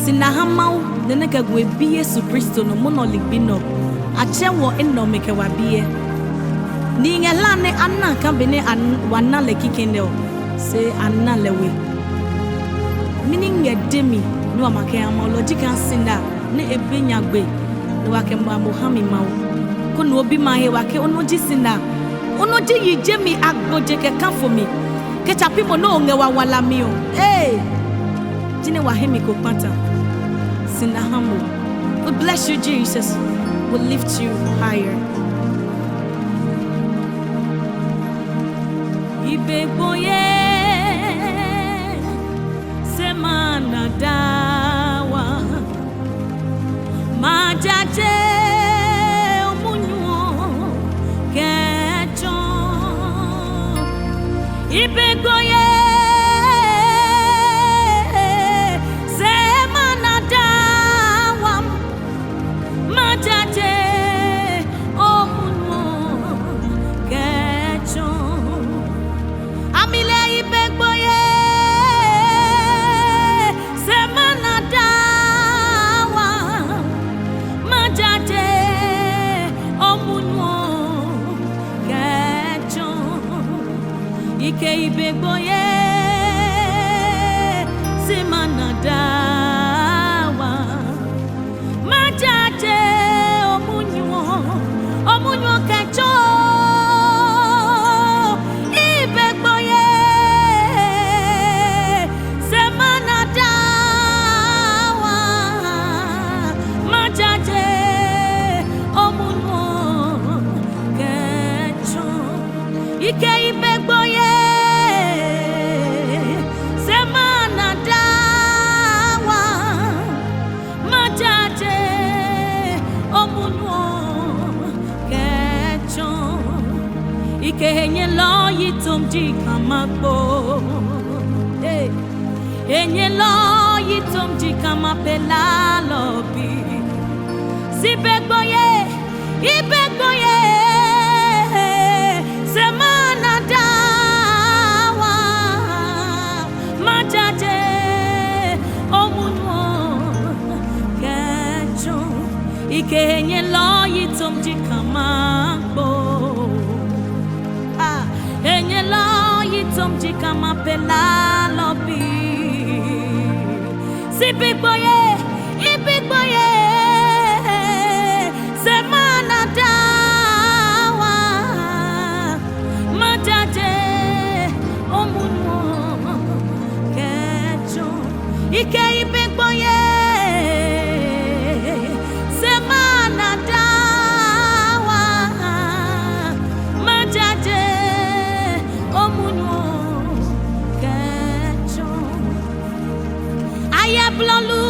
Sinahamau, the neka we be Yesu Christo no monolic bino. A chewo eno make a wabie. Ning a lane anna cabine and wana le kikendo. Say anna lewe. Meaning a demi, no makama logical sinda, ne a binya gbe, no akamba mohami mau. Kono be my wake onoji sinda. Onoji ye jemi agbo jeke come for me. Get up people no ngewa wala mio. Hey! Jine wahemi ko pata. Sinahamu. We bless you, Jesus. We lift you higher. Ibe boye semana dawa majaje omunyo kecho ibe boye Ike boye semana dawa majaje omunyo kecho ibe boye semana dawa majaje omunyo kecho ike boye Enye lo yitum di kamako, enye lo yitum di kamapela lobi. Sibegboye, ibegboye, semana dawa, majaje, omunwo, kecho, ike enye lo yitum di kamako. Enye lo yitum jika mapela lobi. Si big boye, semana dawa majaje omunwo kecho ike big boye semana dawa majaje Blolu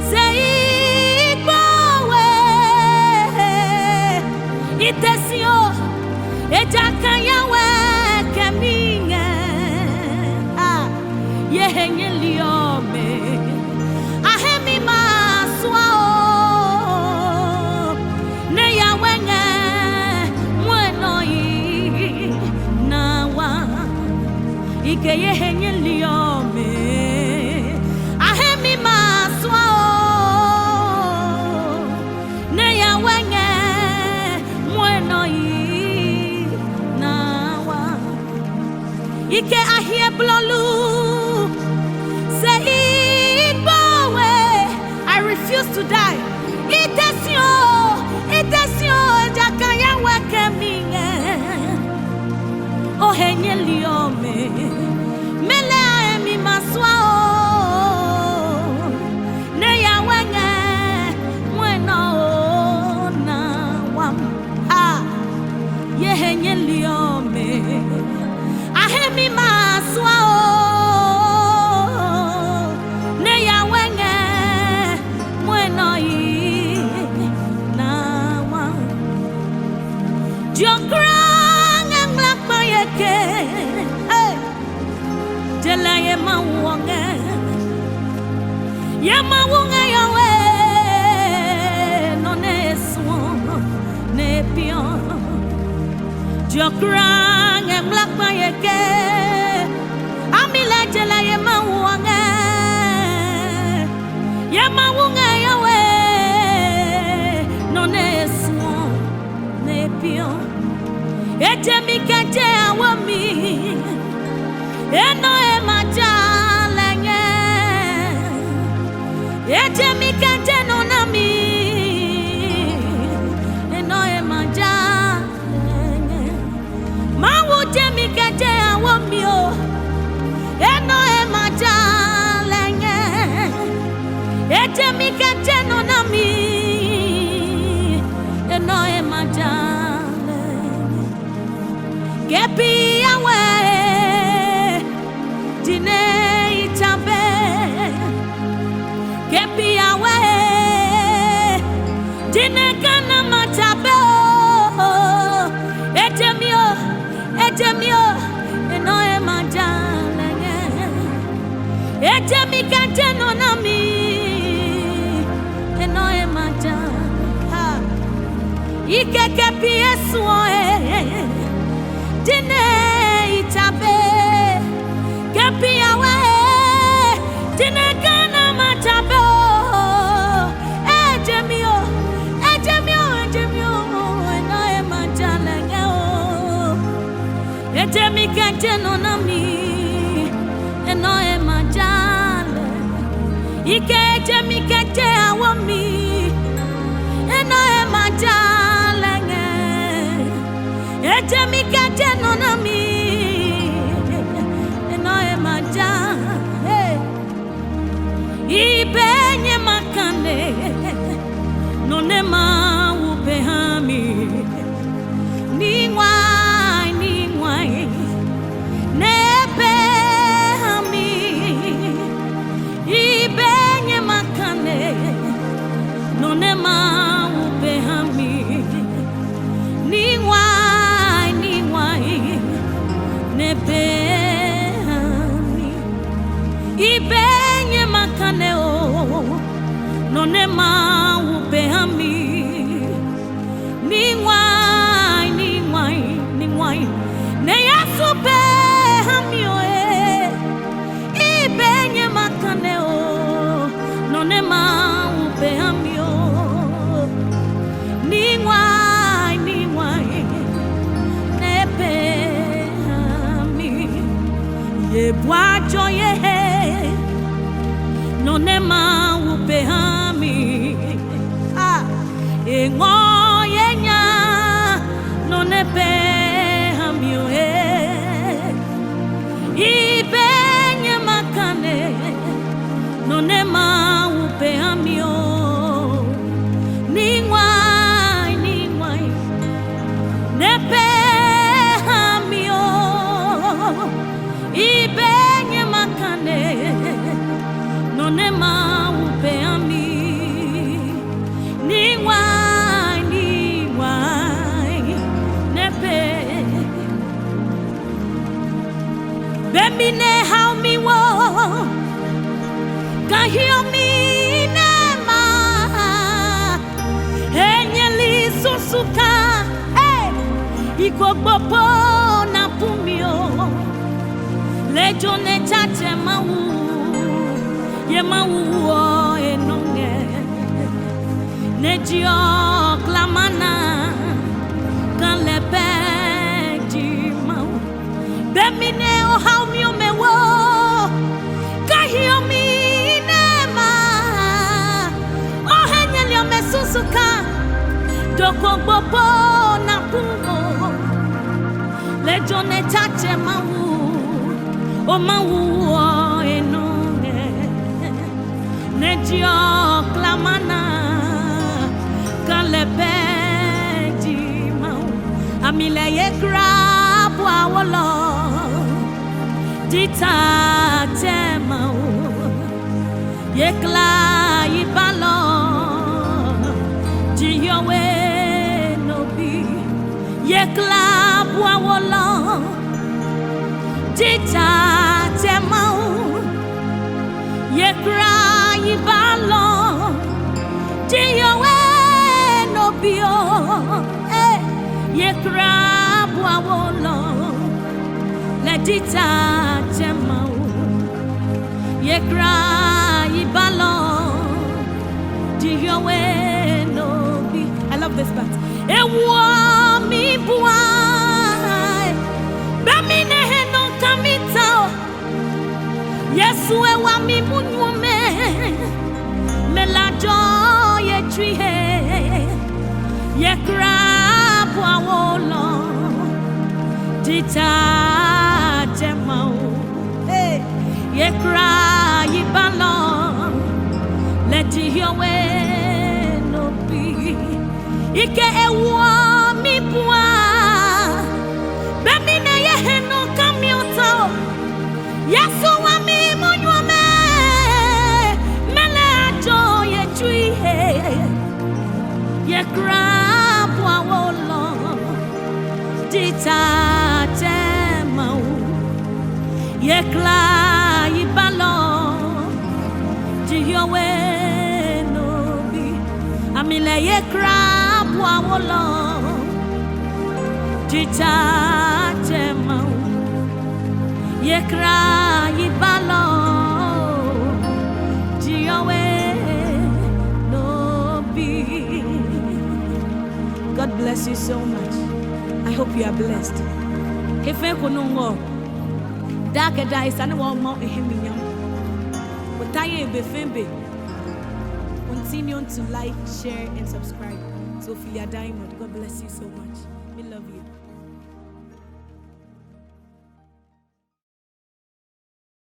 say bawe itesio ejakanya we keminge yehenye liome ahemi maswa ne yawenge mweno yi nawa ike yehenye liome Ike ahie blolu say it bowe I refuse to die itesio jakanya wekeminge oh henye liome mele emi maswa ne ya wenge mweno na wam ye henye liome ahemi maswa ne ya wenge mweno yi na wa Jokrang ang lakmayeke jela ye mawonge yawe no ne swo ne pion Jokrang ang lakmayeke amila jela ye mawonge Ejemi kete awami eno emajalenge Ejemi kete nonami eno emajalenge Mawu jemi kete awami o eno emajalenge Ejemi kete nonami eno emajalenge Kepi awe dine itabe Kepi awe dine kana matabe Ejemio eno emajalenge Ejemi kante nonami eno emajalenge Ike kepi eswoe Dine itabe Kepi awe Dine kana matabe Ejemio Eno emajalenge Ejemi kente nonami Eno emajale Ike ejemi kente awami Eno emajalenge Ejemi kente nonami eno emaja Ibenye makane nonema upehami Ningwai nepehami Ibenye makane nonema upehami Ningwai nepehami Ibenye makane o nonema upehami Ningwai ne yasu behami o Ibenye makane o nonema upehami o Ningwai nepehami Yebwajo yehe nonema upehami Engo yenya nonepehami oe Ibenye makane nonema upehami o Ningwai nepehami o Ibenye makane nonema upehami Ningwai nepe Bemine how me wo Kahio mi nema Enyeli susuka Ikogbopo na pumio Lejo ne chache mawu Ye mawu o enonge Nejio klamana Kan lepeji mawu Bemine o how mi o mewo Kahio mi nema O henyeli o mesusuka Dokogbopo na pumo Lejo ne chache mawu O mawu o enonge Nejio klamana Kalepeji mau Amile ye grabu awolo Dita te mau Ye kla ibalo Jiyowe nobi Ye grabu awolo Dita te mau Ye kra ibalo Jiyowe bio ye krabu awolo le dita temau ye kra ibalo diyowe no bi I love this part ewo mi bua Yesu ewa mi munyume melajo ye trihe ye krabu awolo dita temau ye kra yibalo let your way no be ike ewa mi bua bemi na ye heno kamioto Yesu wa mi munyume melajo ye trihe ye krabu awolo dita temau ye kla yibalo jiyowe no bi amile ye krabu awolo dita temau ye kra yibalo jiyowe no bi. God bless you so much. I hope you are blessed. Hefe kunungo dake da isane wa mo eheminyam. Otaye befembe. Continue to like, share and subscribe to Sophia Diamond. God bless you so much.